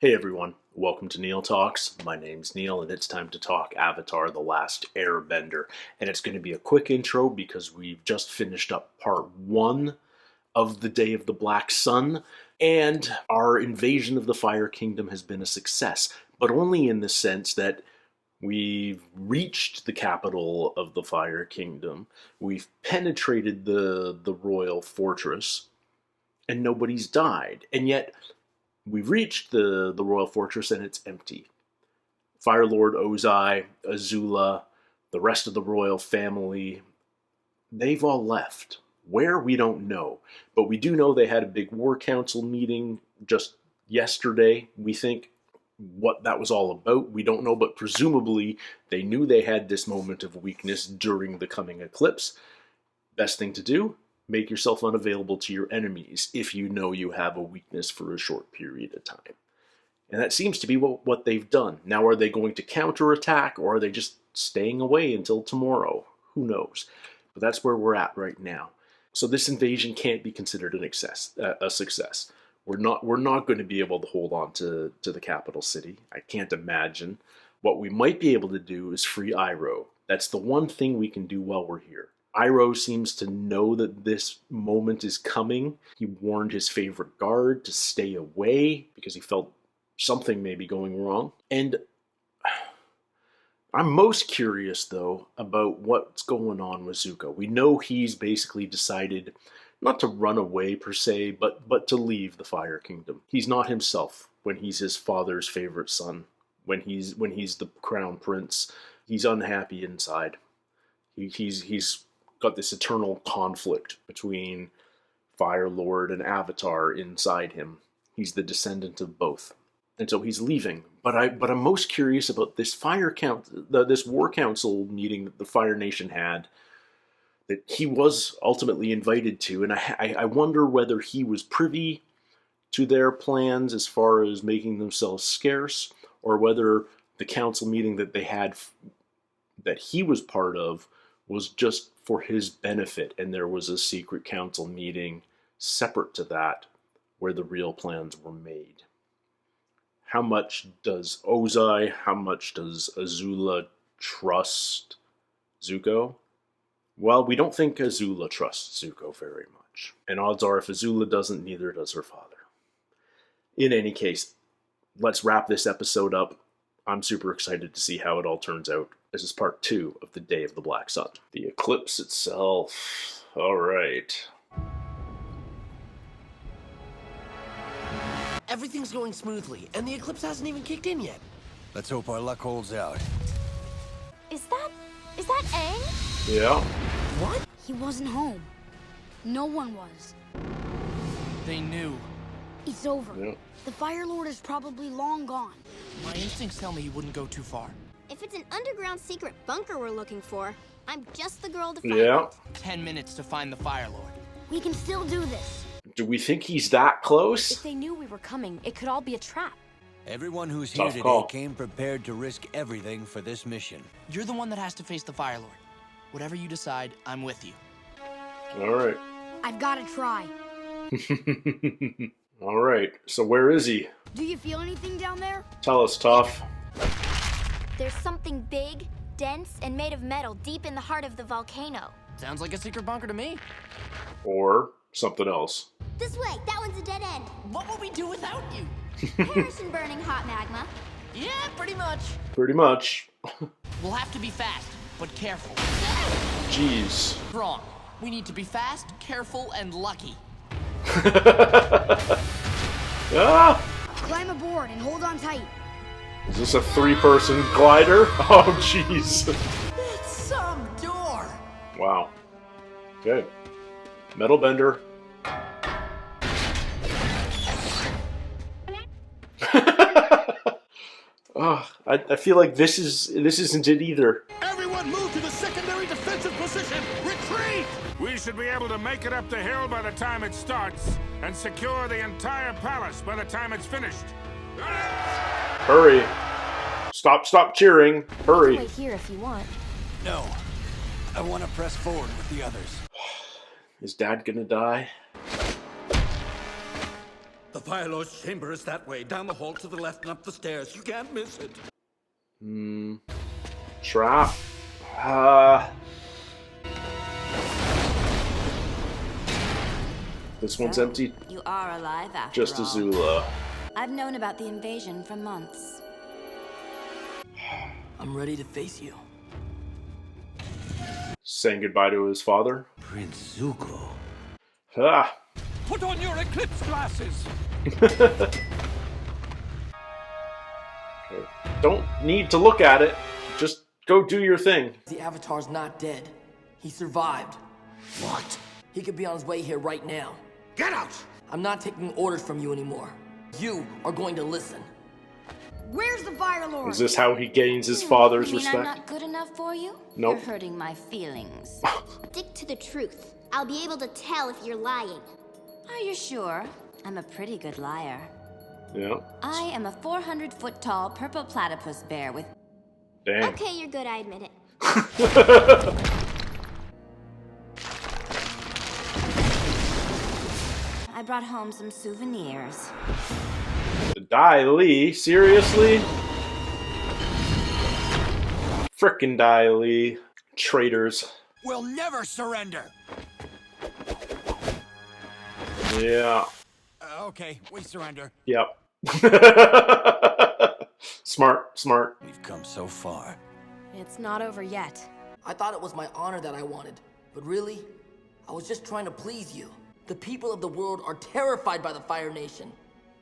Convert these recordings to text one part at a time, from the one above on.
Hey everyone, welcome to Neil Talks. My name's Neil and it's time to talk Avatar: The Last Airbender. And it's going to be a quick intro because we've just finished up part 1 of the Day of the Black Sun, and our invasion of the Fire Kingdom has been a success, but only in the sense that we've reached the capital of the Fire Kingdom, we've penetrated the royal fortress, and nobody's died. And yet we've reached the royal fortress and it's empty. Fire Lord Ozai, Azula, the rest of the royal family, they've all left. Where, we don't know. But we do know they had a big war council meeting just yesterday. We think what that was all about, we don't know, but presumably they knew they had this moment of weakness during the coming eclipse. Best thing to do? Make yourself unavailable to your enemies if you know you have a weakness for a short period of time. And that seems to be what they've done. Now, are they going to counterattack, or are they just staying away until tomorrow? Who knows? But that's where we're at right now. So this invasion can't be considered a success. We're not going to be able to hold on to the capital city. I can't imagine. What we might be able to do is free Iroh. That's the one thing we can do while we're here. Iroh seems to know that this moment is coming. He warned his favorite guard to stay away because he felt something may be going wrong. And I'm most curious, though, about what's going on with Zuko. We know he's basically decided not to run away per se, but to leave the Fire Kingdom. He's not himself when he's his father's favorite son. When he's the crown prince, he's unhappy inside. He's got this eternal conflict between Fire Lord and Avatar inside him. He's the descendant of both, and so he's leaving. But I'm most curious about this this war council meeting that the Fire Nation had, that he was ultimately invited to, and I wonder whether he was privy to their plans as far as making themselves scarce, or whether the council meeting that they had, that he was part of, was just for his benefit, and there was a secret council meeting separate to that where the real plans were made. How much does Ozai, how much does Azula trust Zuko? Well, we don't think Azula trusts Zuko very much. And odds are if Azula doesn't, neither does her father. In any case, let's wrap this episode up. I'm super excited to see how it all turns out. This is part 2 of the Day of the Black Sun. The eclipse itself. Alright. Everything's going smoothly, and the eclipse hasn't even kicked in yet. Let's hope our luck holds out. Is that Aang? Yeah. What? He wasn't home. No one was. They knew. It's over. Yeah. The Fire Lord is probably long gone. My instincts tell me he wouldn't go too far. If it's an underground secret bunker we're looking for, I'm just the girl to find Yeah. it. 10 minutes to find the Fire Lord. We can still do this. Do we think he's that close? If they knew we were coming, it could all be a trap. Everyone who's here Tough today call. came prepared to risk everything for this mission. You're the one that has to face the Fire Lord. Whatever you decide, I'm with you. Alright. I've got to try. Alright, so where is he? Do you feel anything down there? Tell us, Toph. There's something big, dense, and made of metal deep in the heart of the volcano. Sounds like a secret bunker to me. Or something else. This way, that one's a dead end. What would we do without you? Perish in burning hot magma. Yeah, pretty much. Pretty much. We'll have to be fast, but careful. Jeez. Wrong. We need to be fast, careful, and lucky. Ah! Climb aboard and hold on tight. Is this a 3-person glider? Oh, jeez. It's some door. Wow. Okay. Metal bender. Oh, I feel like this isn't it either. Everyone move to the secondary defensive position! Retreat! We should be able to make it up the hill by the time it starts, and secure the entire palace by the time it's finished. Hurry. Stop cheering. Hurry. Wait here if you want. No, I want to press forward with the others. Is Dad gonna die? The The Fire Lord's chamber is that way, down the hall to the left and up the stairs. You can't miss it. Trap. This one's So, empty. You are alive after Just all. Azula. I've known about the invasion for months. I'm ready to face you. Saying goodbye to his father. Prince Zuko. Ah. Put on your eclipse glasses. Don't need to look at it. Just go do your thing. The Avatar's not dead. He survived. What? He could be on his way here right now. Get out! I'm not taking orders from you anymore. You are going to listen. Where's the Fire Lord? Is this how he gains his father's You mean I'm respect? not good enough for you? Nope. You're hurting my feelings. Stick to the truth. I'll be able to tell if you're lying. Are you sure? I'm a pretty good liar. Yeah. I am a 400-foot tall purple platypus bear with... Dang. Okay, you're good, I admit it. I brought home some souvenirs. Dai Li? Seriously? Frickin' Dai Li. Traitors. We'll never surrender. Yeah. Okay, we surrender. Yep. Smart. We've come so far. It's not over yet. I thought it was my honor that I wanted, but really, I was just trying to please you. The people of the world are terrified by the Fire Nation.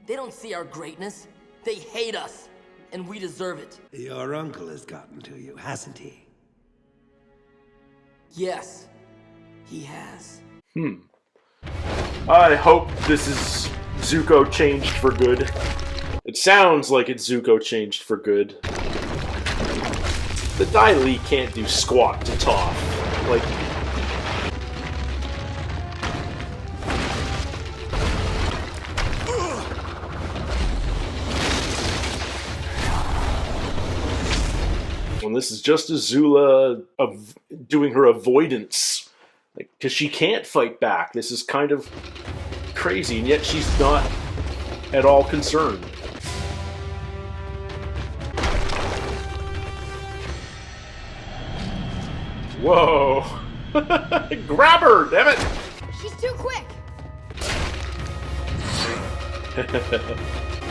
They don't see our greatness. They hate us, and we deserve it. Your uncle has gotten to you, hasn't he? Yes, he has. I hope this is Zuko changed for good. It sounds like it's Zuko changed for good. The Dai Li can't do squat to Toph. Like... And this is just Azula doing her avoidance. Like, because she can't fight back. This is kind of crazy, and yet she's not at all concerned. Whoa! Grab her, damn it! She's too quick.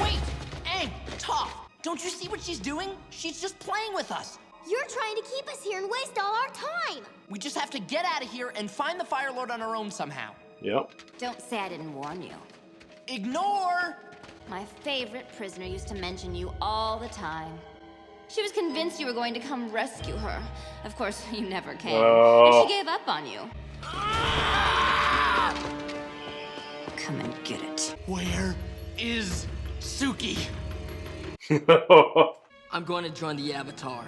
Wait! Aang! Toph! Don't you see what she's doing? She's just playing with us. You're trying to keep us here and waste all our time. We just have to get out of here and find the Fire Lord on our own somehow. Yep. Don't say I didn't warn you. Ignore! My favorite prisoner used to mention you all the time. She was convinced you were going to come rescue her. Of course, you never came. Oh. And she gave up on you. Come and get it. Where is Suki? I'm going to join the Avatar,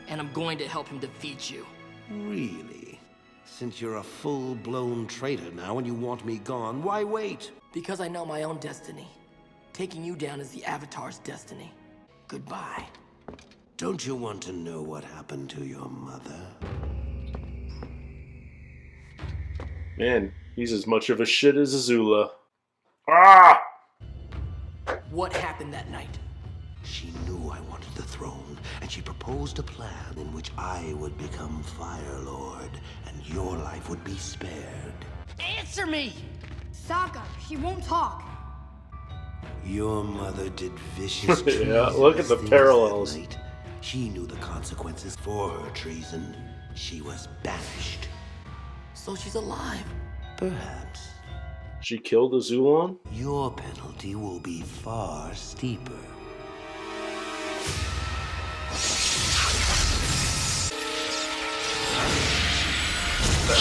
and I'm going to help him defeat you. Really? Since you're a full-blown traitor now and you want me gone, why wait? Because I know my own destiny. Taking you down is the Avatar's destiny. Goodbye. Don't you want to know what happened to your mother? Man, he's as much of a shit as Azula. Ah! What happened that night? She knew I wanted the throne, and she proposed a plan in which I would become Fire Lord, and your life would be spared. Answer me! Sokka, she won't talk. Your mother did vicious Yeah, treason. look at the things parallels. that night. She knew the consequences for her treason. She was banished. So she's alive. Perhaps. She killed Azulon? Your penalty will be far steeper.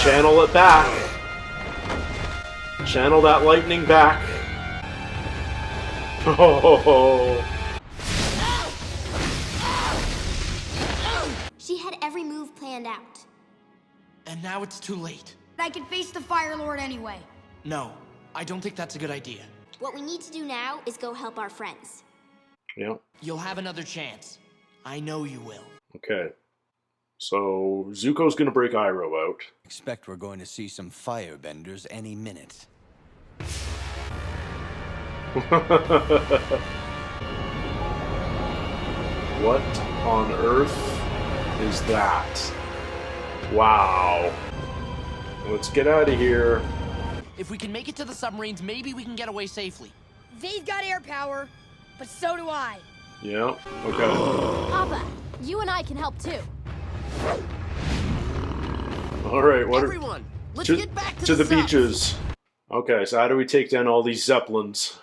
Channel it back. Channel that lightning back. Oh. She had every move planned out. And now it's too late. I can face the Fire Lord anyway. No, I don't think that's a good idea. What we need to do now is go help our friends. Yeah. You'll have another chance. I know you will. Okay. So Zuko's gonna break Iroh out. Expect we're going to see some firebenders any minute. What on earth is that? Wow. Let's get out of here. If we can make it to the submarines, maybe we can get away safely. They've got air power, but so do I. Yeah, okay. Papa, you and I can help too. Alright, what Everyone, let's get back to the south. beaches. Okay, so how do we take down all these zeppelins?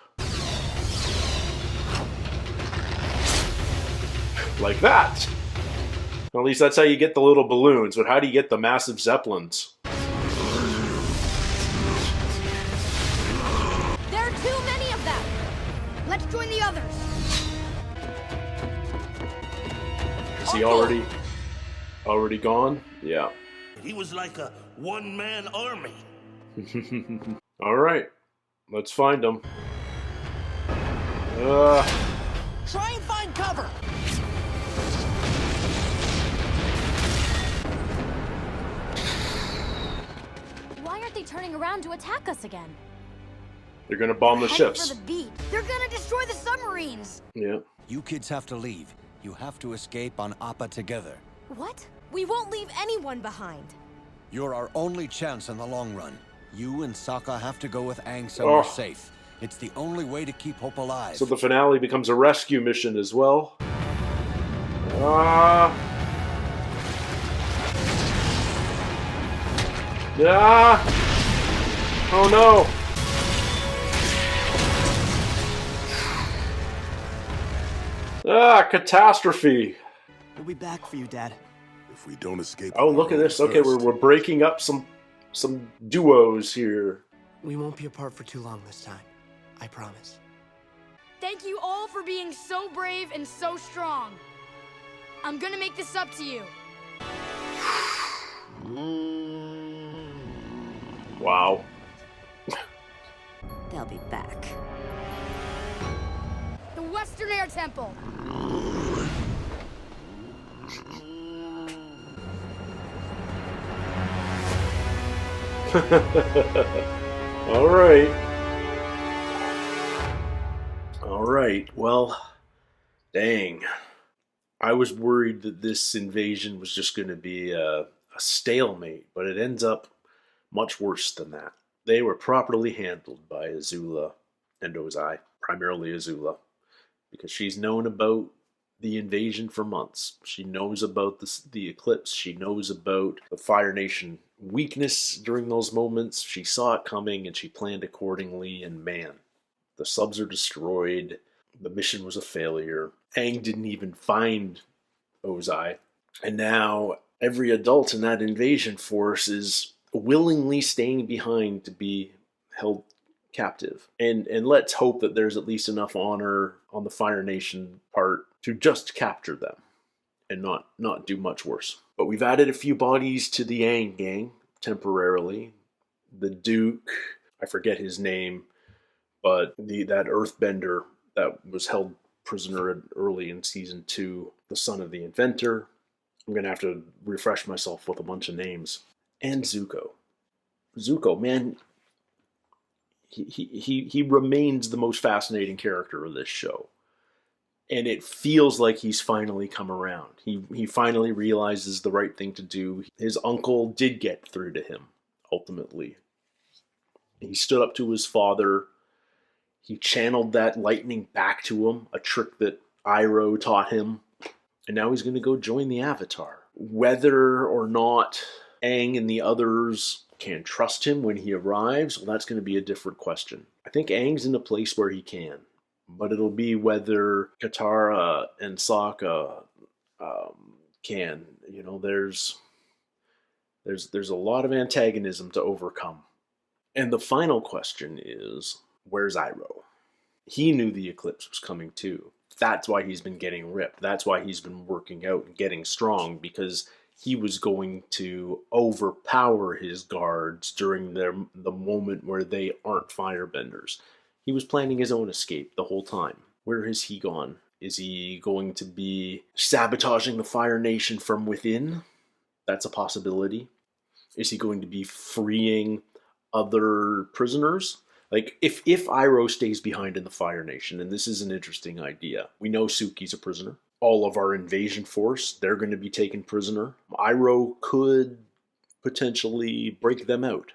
Like that! At least that's how you get the little balloons, but how do you get the massive zeppelins? There are too many of them. Let's join the others. Is he already gone? Yeah. He was like a one-man army. Alright, let's find him. Try and find cover. Why aren't they turning around to attack us again? They're gonna bomb the Heading ships. for the beach. They're gonna destroy the submarines. Yeah. You kids have to leave. You have to escape on Appa together. What? We won't leave anyone behind. You're our only chance in the long run. You and Sokka have to go with Aang somewhere safe. It's the only way to keep hope alive. So the finale becomes a rescue mission as well. Oh no! Catastrophe! We'll be back for you, Dad. If we don't escape... Oh, look at this. Okay, we're breaking up some duos here. We won't be apart for too long this time. I promise. Thank you all for being so brave and so strong. I'm gonna make this up to you. Wow. They'll be back. The Western Air Temple. All right. Well, dang. I was worried that this invasion was just going to be a stalemate, but it ends up much worse than that. They were properly handled by Azula and Ozai, primarily Azula, because she's known about the invasion for months. She knows about the eclipse. She knows about the Fire Nation weakness during those moments. She saw it coming and she planned accordingly, and man, the subs are destroyed. The mission was a failure. Aang didn't even find Ozai. And now every adult in that invasion force is willingly staying behind to be held captive. And let's hope that there's at least enough honor on the Fire Nation part to just capture them and not do much worse. But we've added a few bodies to the Aang gang temporarily. The Duke, I forget his name, but that Earthbender that was held prisoner early in season 2, the son of the inventor. I'm gonna have to refresh myself with a bunch of names. And Zuko. Zuko, man, he remains the most fascinating character of this show. And it feels like he's finally come around. He finally realizes the right thing to do. His uncle did get through to him, ultimately. He stood up to his father. He channeled that lightning back to him, a trick that Iroh taught him. And now he's going to go join the Avatar. Whether or not Aang and the others can trust him when he arrives, well, that's going to be a different question. I think Aang's in a place where he can. But it'll be whether Katara and Sokka can. You know, there's a lot of antagonism to overcome. And the final question is, where's Iroh? He knew the eclipse was coming too. That's why he's been getting ripped. That's why he's been working out and getting strong, because he was going to overpower his guards during the moment where they aren't firebenders. He was planning his own escape the whole time. Where has he gone? Is he going to be sabotaging the Fire Nation from within? That's a possibility. Is he going to be freeing other prisoners? Like, if Iroh stays behind in the Fire Nation, and this is an interesting idea, we know Suki's a prisoner. All of our invasion force, they're going to be taken prisoner. Iroh could potentially break them out.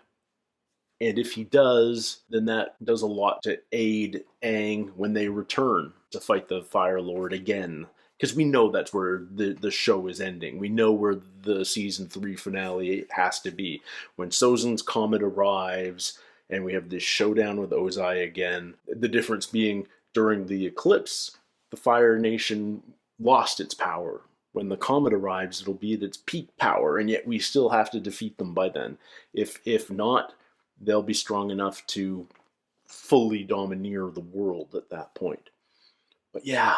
And if he does, then that does a lot to aid Aang when they return to fight the Fire Lord again. Because we know that's where the show is ending. We know where the season 3 finale has to be. When Sozin's comet arrives and we have this showdown with Ozai again. The difference being during the eclipse, the Fire Nation lost its power. When the comet arrives, it'll be at its peak power, and yet we still have to defeat them by then. If not, they'll be strong enough to fully domineer the world at that point. But yeah,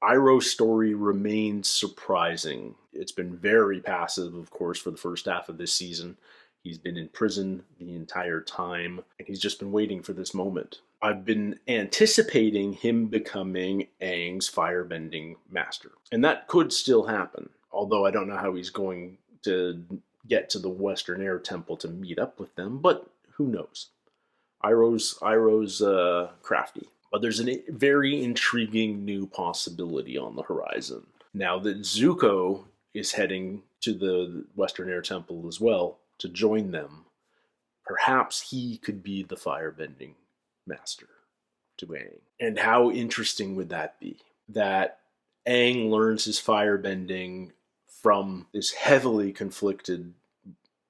Iroh's story remains surprising. It's been very passive, of course, for the first half of this season. He's been in prison the entire time, and he's just been waiting for this moment. I've been anticipating him becoming Aang's firebending master. And that could still happen, although I don't know how he's going to get to the Western Air Temple to meet up with them, but who knows? Iroh's crafty. But there's a very intriguing new possibility on the horizon. Now that Zuko is heading to the Western Air Temple as well to join them, perhaps he could be the firebending master to Aang. And how interesting would that be? That Aang learns his firebending from this heavily conflicted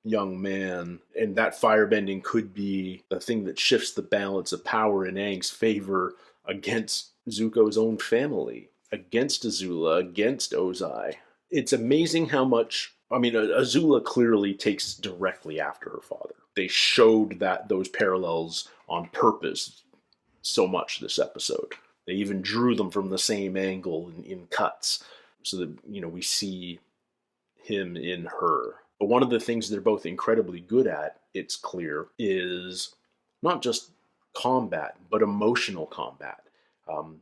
young man, and that firebending could be the thing that shifts the balance of power in Aang's favor against Zuko's own family, against Azula, against Ozai. It's amazing how much, Azula clearly takes directly after her father. They showed those parallels on purpose so much this episode. They even drew them from the same angle in cuts so that, we see him in her. But one of the things they're both incredibly good at, it's clear, is not just combat, but emotional combat.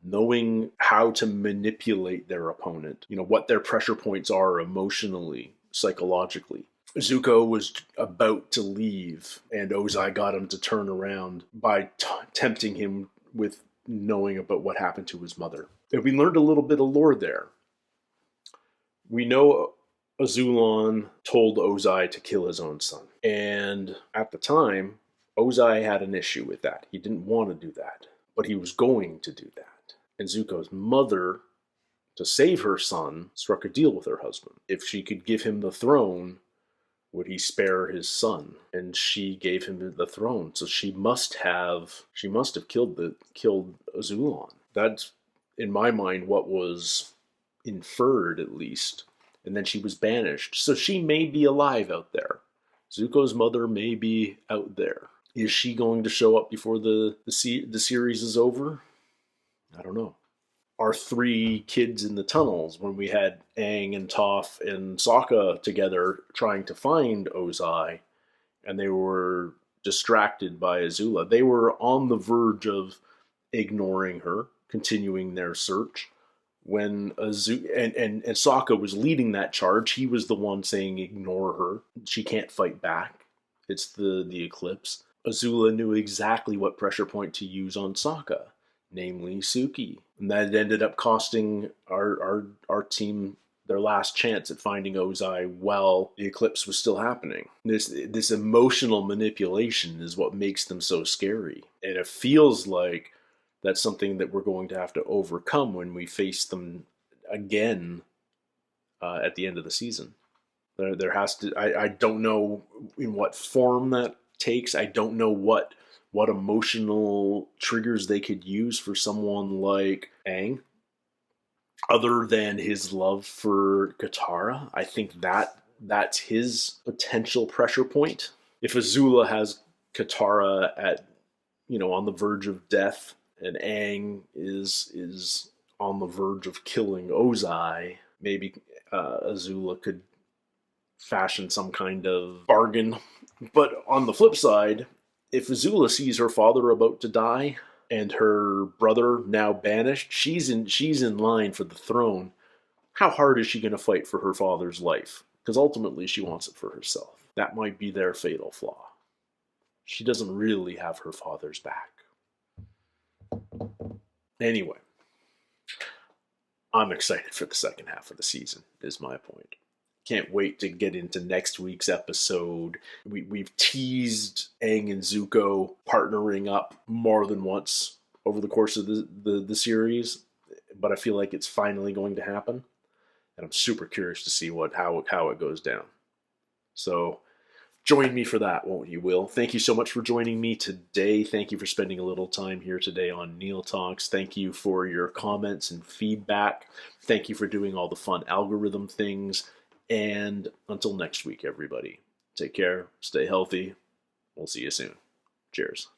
Knowing how to manipulate their opponent, what their pressure points are emotionally, psychologically. Zuko was about to leave, and Ozai got him to turn around by tempting him with knowing about what happened to his mother. And we learned a little bit of lore there. We know Azulon told Ozai to kill his own son. And at the time, Ozai had an issue with that. He didn't want to do that, but he was going to do that. And Zuko's mother, to save her son, struck a deal with her husband. If she could give him the throne, would he spare his son? And she gave him the throne. So she must have killed Azulon. That's, in my mind, what was inferred, at least. And then she was banished. So she may be alive out there. Zuko's mother may be out there. Is she going to show up before the series is over? I don't know. Our 3 kids in the tunnels, when we had Aang and Toph and Sokka together trying to find Ozai, and they were distracted by Azula. They were on the verge of ignoring her, continuing their search. When and Sokka was leading that charge, he was the one saying, ignore her. She can't fight back. It's the eclipse. Azula knew exactly what pressure point to use on Sokka, namely Suki. And that ended up costing our team their last chance at finding Ozai while the eclipse was still happening. This emotional manipulation is what makes them so scary. And it feels like that's something that we're going to have to overcome when we face them again at the end of the season. There has to. I don't know in what form that takes. I don't know what emotional triggers they could use for someone like Aang, other than his love for Katara. I think that's his potential pressure point. If Azula has Katara at on the verge of death, and Aang is on the verge of killing Ozai, maybe Azula could fashion some kind of bargain. But on the flip side, if Azula sees her father about to die and her brother now banished, she's in line for the throne. How hard is she going to fight for her father's life? Because ultimately she wants it for herself. That might be their fatal flaw. She doesn't really have her father's back. Anyway, I'm excited for the second half of the season, is my point. Can't wait to get into next week's episode. We've teased Aang and Zuko partnering up more than once over the course of the series, but I feel like it's finally going to happen, and I'm super curious to see how it goes down. So join me for that, won't you, Will? Thank you so much for joining me today. Thank you for spending a little time here today on Neil Talks. Thank you for your comments and feedback. Thank you for doing all the fun algorithm things. And until next week, everybody, take care, stay healthy. We'll see you soon. Cheers.